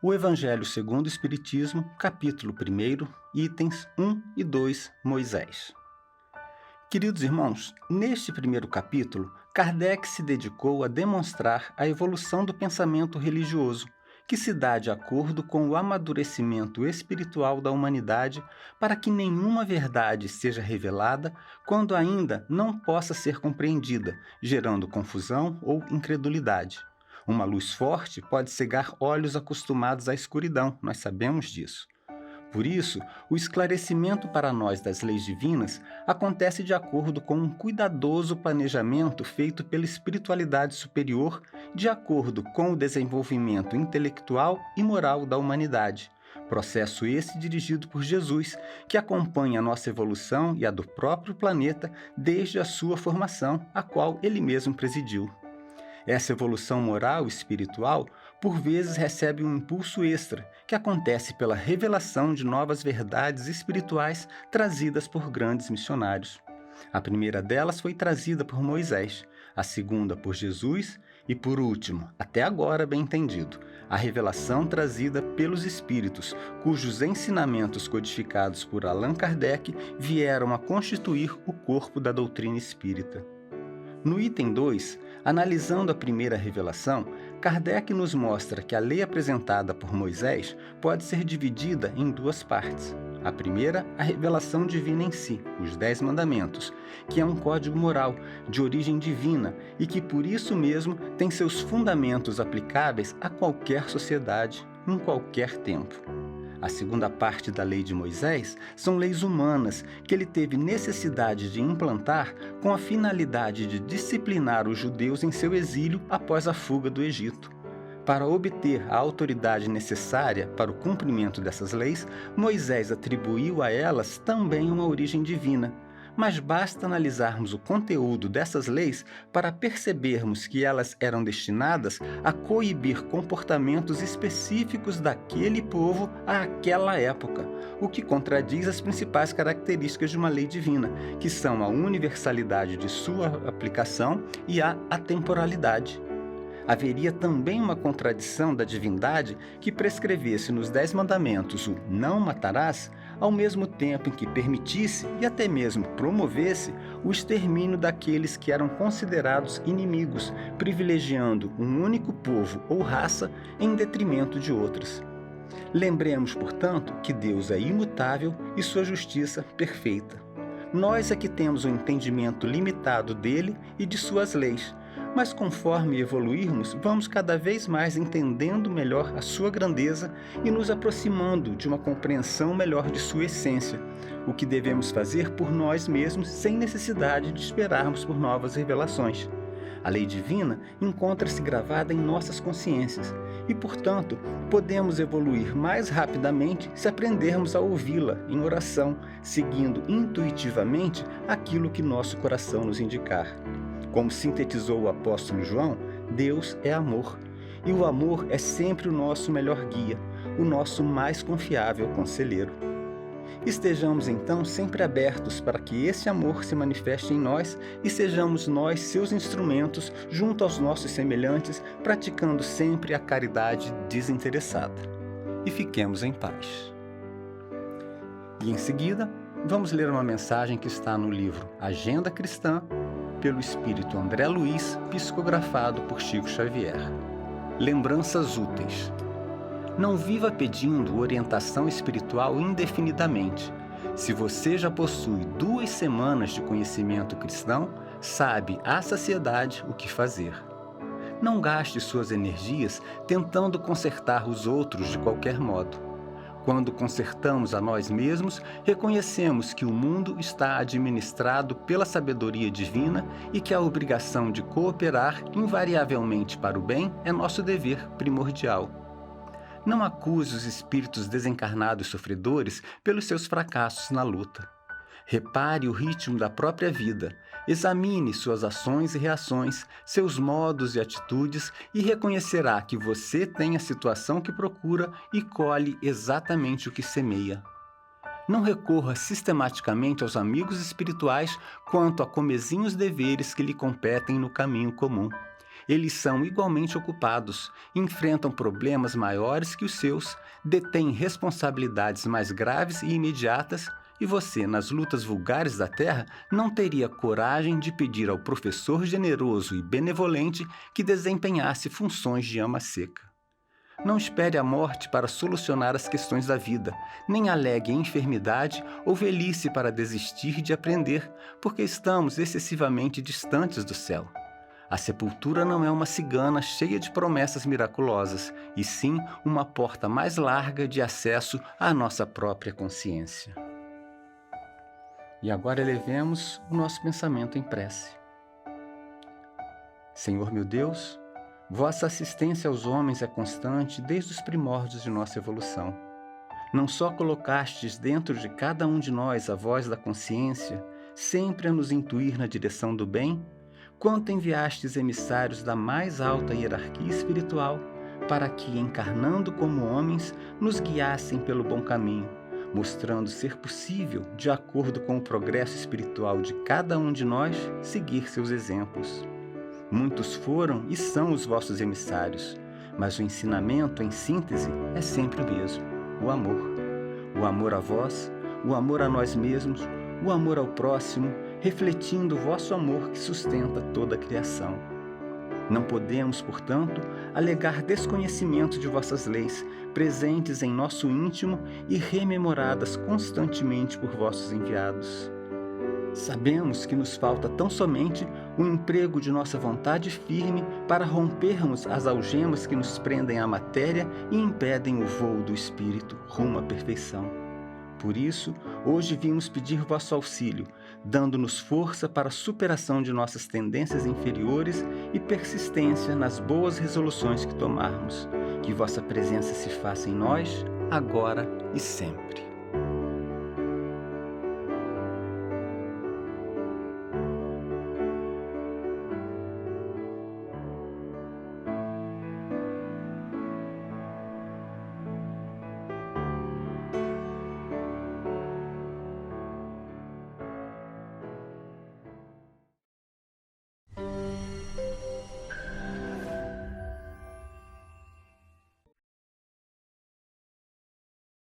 O Evangelho segundo o Espiritismo, capítulo 1, itens 1 e 2, Moisés. Queridos irmãos, neste primeiro capítulo, Kardec se dedicou a demonstrar a evolução do pensamento religioso, que se dá de acordo com o amadurecimento espiritual da humanidade para que nenhuma verdade seja revelada quando ainda não possa ser compreendida, gerando confusão ou incredulidade. Uma luz forte pode cegar olhos acostumados à escuridão, nós sabemos disso. Por isso, o esclarecimento para nós das leis divinas acontece de acordo com um cuidadoso planejamento feito pela espiritualidade superior, de acordo com o desenvolvimento intelectual e moral da humanidade. Processo esse dirigido por Jesus, que acompanha a nossa evolução e a do próprio planeta desde a sua formação, a qual ele mesmo presidiu. Essa evolução moral e espiritual, por vezes, recebe um impulso extra, que acontece pela revelação de novas verdades espirituais trazidas por grandes missionários. A primeira delas foi trazida por Moisés, a segunda por Jesus e, por último, até agora bem entendido, a revelação trazida pelos Espíritos, cujos ensinamentos codificados por Allan Kardec vieram a constituir o corpo da doutrina espírita. No item 2, analisando a primeira revelação, Kardec nos mostra que a lei apresentada por Moisés pode ser dividida em duas partes. A primeira, a revelação divina em si, os 10 mandamentos, que é um código moral de origem divina e que por isso mesmo tem seus fundamentos aplicáveis a qualquer sociedade, em qualquer tempo. A segunda parte da lei de Moisés são leis humanas que ele teve necessidade de implantar com a finalidade de disciplinar os judeus em seu exílio após a fuga do Egito. Para obter a autoridade necessária para o cumprimento dessas leis, Moisés atribuiu a elas também uma origem divina. Mas basta analisarmos o conteúdo dessas leis para percebermos que elas eram destinadas a coibir comportamentos específicos daquele povo àquela época, o que contradiz as principais características de uma lei divina, que são a universalidade de sua aplicação e a atemporalidade. Haveria também uma contradição da divindade que prescrevesse nos 10 mandamentos o não matarás, ao mesmo tempo em que permitisse e até mesmo promovesse o extermínio daqueles que eram considerados inimigos, privilegiando um único povo ou raça em detrimento de outros. Lembremos, portanto, que Deus é imutável e sua justiça perfeita. Nós é que temos um entendimento limitado dele e de suas leis, mas conforme evoluirmos, vamos cada vez mais entendendo melhor a sua grandeza e nos aproximando de uma compreensão melhor de sua essência, o que devemos fazer por nós mesmos sem necessidade de esperarmos por novas revelações. A lei divina encontra-se gravada em nossas consciências e, portanto, podemos evoluir mais rapidamente se aprendermos a ouvi-la em oração, seguindo intuitivamente aquilo que nosso coração nos indicar. Como sintetizou o apóstolo João, Deus é amor, e o amor é sempre o nosso melhor guia, o nosso mais confiável conselheiro. Estejamos então sempre abertos para que esse amor se manifeste em nós e sejamos nós seus instrumentos junto aos nossos semelhantes, praticando sempre a caridade desinteressada. E fiquemos em paz. E em seguida, vamos ler uma mensagem que está no livro Agenda Cristã, pelo Espírito André Luiz, psicografado por Chico Xavier. Lembranças úteis. Não viva pedindo orientação espiritual indefinidamente. Se você já possui 2 semanas de conhecimento cristão, sabe à saciedade o que fazer. Não gaste suas energias tentando consertar os outros de qualquer modo. Quando consertamos a nós mesmos, reconhecemos que o mundo está administrado pela sabedoria divina e que a obrigação de cooperar invariavelmente para o bem é nosso dever primordial. Não acuse os espíritos desencarnados e sofredores pelos seus fracassos na luta. Repare o ritmo da própria vida, examine suas ações e reações, seus modos e atitudes e reconhecerá que você tem a situação que procura e colhe exatamente o que semeia. Não recorra sistematicamente aos amigos espirituais quanto a comezinhos deveres que lhe competem no caminho comum. Eles são igualmente ocupados, enfrentam problemas maiores que os seus, detêm responsabilidades mais graves e imediatas, e você, nas lutas vulgares da terra, não teria coragem de pedir ao professor generoso e benevolente que desempenhasse funções de ama seca. Não espere a morte para solucionar as questões da vida, nem alegue enfermidade ou velhice para desistir de aprender, porque estamos excessivamente distantes do céu. A sepultura não é uma cigana cheia de promessas miraculosas, e sim uma porta mais larga de acesso à nossa própria consciência. E agora elevemos o nosso pensamento em prece. Senhor meu Deus, vossa assistência aos homens é constante desde os primórdios de nossa evolução. Não só colocastes dentro de cada um de nós a voz da consciência, sempre a nos intuir na direção do bem, quanto enviastes emissários da mais alta hierarquia espiritual para que, encarnando como homens, nos guiassem pelo bom caminho, mostrando ser possível, de acordo com o progresso espiritual de cada um de nós, seguir seus exemplos. Muitos foram e são os vossos emissários, mas o ensinamento, em síntese, é sempre o mesmo: o amor. O amor a vós, o amor a nós mesmos, o amor ao próximo, refletindo o vosso amor que sustenta toda a criação. Não podemos, portanto, alegar desconhecimento de vossas leis, presentes em nosso íntimo e rememoradas constantemente por vossos enviados. Sabemos que nos falta tão somente o emprego de nossa vontade firme para rompermos as algemas que nos prendem à matéria e impedem o voo do espírito rumo à perfeição. Por isso, hoje vimos pedir vosso auxílio, dando-nos força para a superação de nossas tendências inferiores e persistência nas boas resoluções que tomarmos. Que vossa presença se faça em nós, agora e sempre.